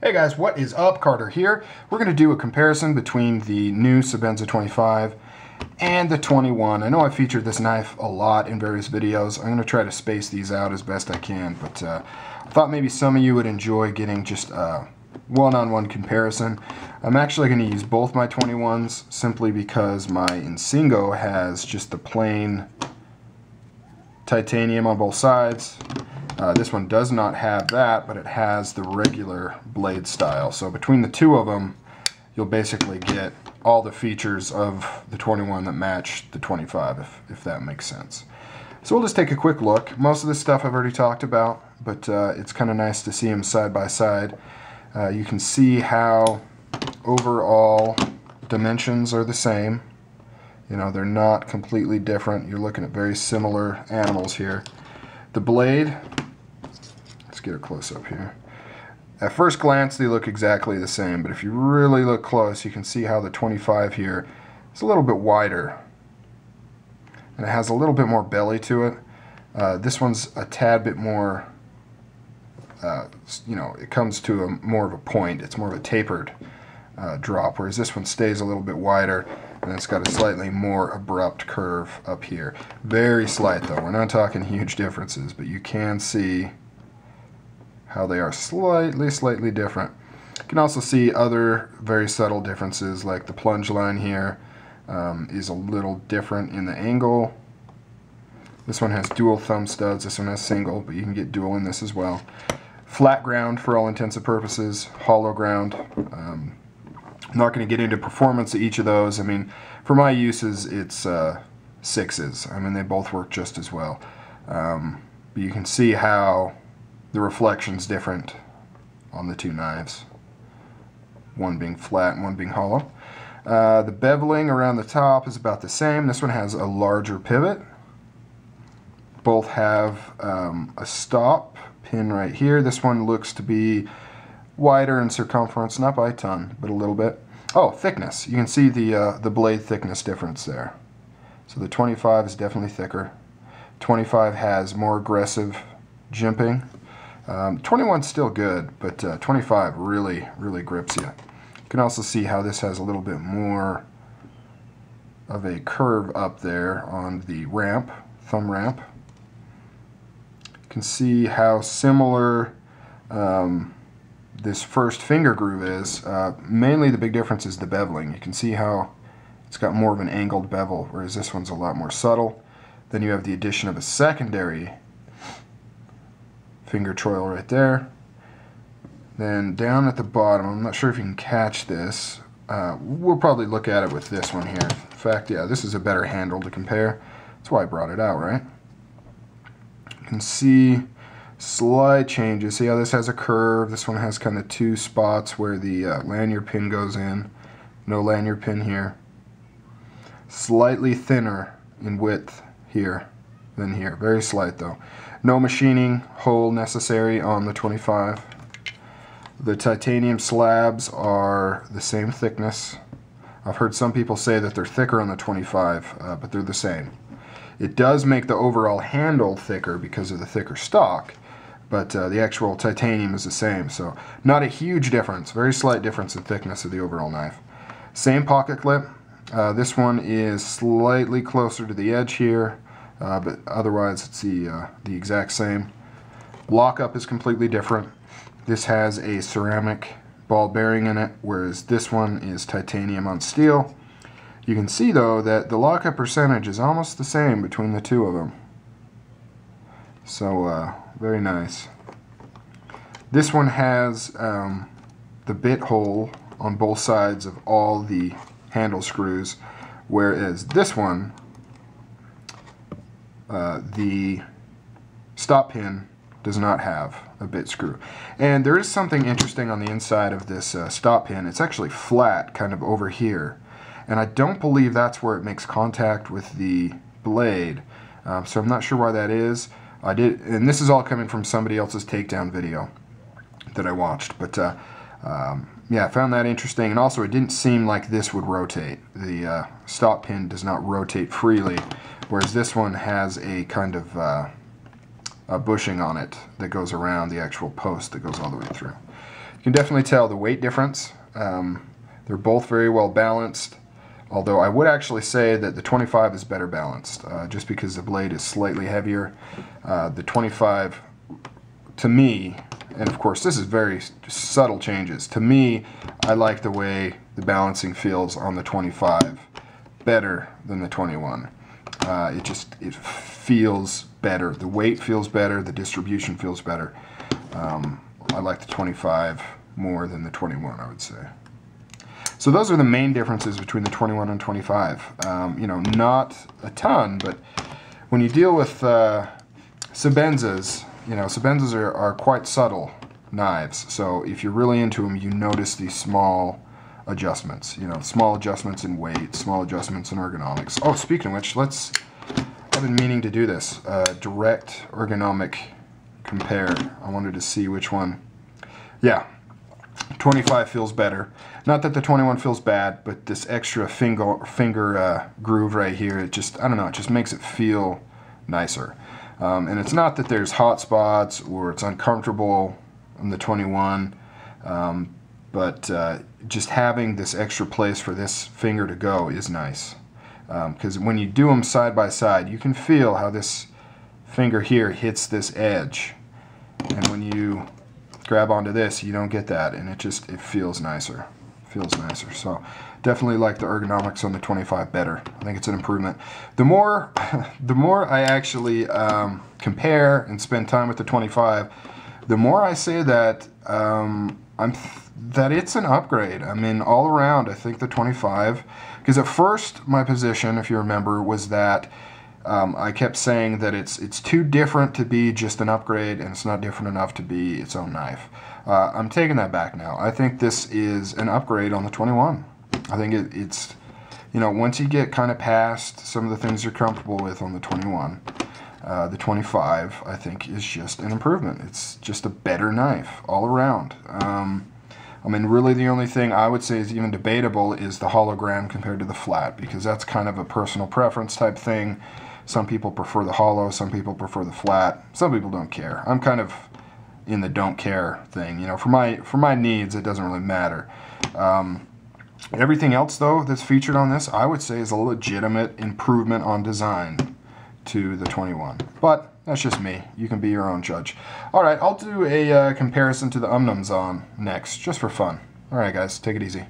Hey guys, what is up? Carter here. We're going to do a comparison between the new Sebenza 25 and the 21. I know I featured this knife a lot in various videos. I'm going to try to space these out as best I can, but I thought maybe some of you would enjoy getting just a one-on-one comparison. I'm actually going to use both my 21s simply because my Insingo has just the plain titanium on both sides. This one does not have that, but it has the regular blade style. So between the two of them, you'll basically get all the features of the 21 that match the 25, if that makes sense. So we'll just take a quick look. Most of this stuff I've already talked about, but it's kind of nice to see them side by side. You can see how overall dimensions are the same. You know, they're not completely different. You're looking at very similar animals here. The blade, let's get a close up here. At first glance they look exactly the same, but if you really look close you can see how the 25 here is a little bit wider and it has a little bit more belly to it. This one's a tad bit more, you know, it comes to more of a point. It's more of a tapered drop, whereas this one stays a little bit wider and it's got a slightly more abrupt curve up here. Very slight though, we're not talking huge differences, but you can see how they are slightly different. You can also see other very subtle differences, like the plunge line here is a little different in the angle. This one has dual thumb studs, this one has single, but you can get dual in this as well. Flat ground for all intents and purposes, hollow ground. I'm not going to get into performance of each of those. I mean, for my uses, it's 6s. I mean, they both work just as well. But you can see how the reflection's different on the two knives. One being flat and one being hollow. The beveling around the top is about the same. This one has a larger pivot. Both have a stop pin right here. This one looks to be wider in circumference, not by a ton, but a little bit. Oh, thickness. You can see the blade thickness difference there. So the 25 is definitely thicker. 25 has more aggressive jimping. 21's still good, but 25 really grips you. You can also see how this has a little bit more of a curve up there on the ramp, thumb ramp. You can see how similar this first finger groove is. Mainly the big difference is the beveling. You can see how it's got more of an angled bevel, whereas this one's a lot more subtle. Then you have the addition of a secondary finger choil right there. Then down at the bottom, I'm not sure if you can catch this. We'll probably look at it with this one here. In fact, yeah, this is a better handle to compare. That's why I brought it out, right? You can see slight changes. See how this has a curve? This one has kind of two spots where the lanyard pin goes in. No lanyard pin here. Slightly thinner in width here than here. Very slight though. No machining hole necessary on the 25. The titanium slabs are the same thickness. I've heard some people say that they're thicker on the 25, but they're the same. It does make the overall handle thicker because of the thicker stock, but the actual titanium is the same, so not a huge difference. Very slight difference in thickness of the overall knife. Same pocket clip. This one is slightly closer to the edge here. But otherwise it's the exact same. Lockup is completely different. This has a ceramic ball bearing in it, whereas this one is titanium on steel. You can see though that the lockup percentage is almost the same between the two of them. So very nice. This one has the bit hole on both sides of all the handle screws, whereas this one, the stop pin does not have a bit screw. And there is something interesting on the inside of this stop pin. It's actually flat kind of over here, and I don't believe that's where it makes contact with the blade, so I'm not sure why that is. And this is all coming from somebody else's takedown video that I watched, but yeah, I found that interesting. And also it didn't seem like this would rotate. The stop pin does not rotate freely, whereas this one has a kind of a bushing on it that goes around the actual post that goes all the way through. You can definitely tell the weight difference. They're both very well balanced, although I would actually say that the 25 is better balanced, just because the blade is slightly heavier. The 25, to me, and of course this is very subtle changes, to me I like the way the balancing feels on the 25 better than the 21. It feels better. The weight feels better, the distribution feels better. I like the 25 more than the 21, I would say. So those are the main differences between the 21 and 25. You know, not a ton, but when you deal with Sebenzas, you know, Sebenzas are quite subtle knives. So if you're really into them, you notice these small adjustments. You know, small adjustments in weight, small adjustments in ergonomics. Oh, speaking of which, I've been meaning to do this. Direct ergonomic compare. I wanted to see which one. Yeah. 25 feels better. Not that the 21 feels bad, but this extra finger groove right here, it just, I don't know, it just makes it feel nicer. And it's not that there's hot spots or it's uncomfortable on the 21, but just having this extra place for this finger to go is nice. Because when you do them side by side, you can feel how this finger here hits this edge. And when you grab onto this, you don't get that, and it feels nicer. Feels nicer. So definitely like the ergonomics on the 25 better. I think it's an improvement. The more I actually compare and spend time with the 25, the more I say that that it's an upgrade. I mean, all around, I think the 25, because at first my position, if you remember, was that I kept saying that it's too different to be just an upgrade, and it's not different enough to be its own knife. I'm taking that back now. I think this is an upgrade on the 21. I think it's, you know, once you get kind of past some of the things you're comfortable with on the 21, the 25, I think, is just an improvement. It's just a better knife all around. I mean, really the only thing I would say is even debatable is the hologram compared to the flat, because that's kind of a personal preference type thing. Some people prefer the hollow, some people prefer the flat, some people don't care. I'm kind of in the don't care thing. You know, for my needs, it doesn't really matter. Everything else, though, that's featured on this, I would say is a legitimate improvement on design to the 21. But that's just me. You can be your own judge. All right, I'll do a comparison to the Umnums on next, just for fun. All right, guys, take it easy.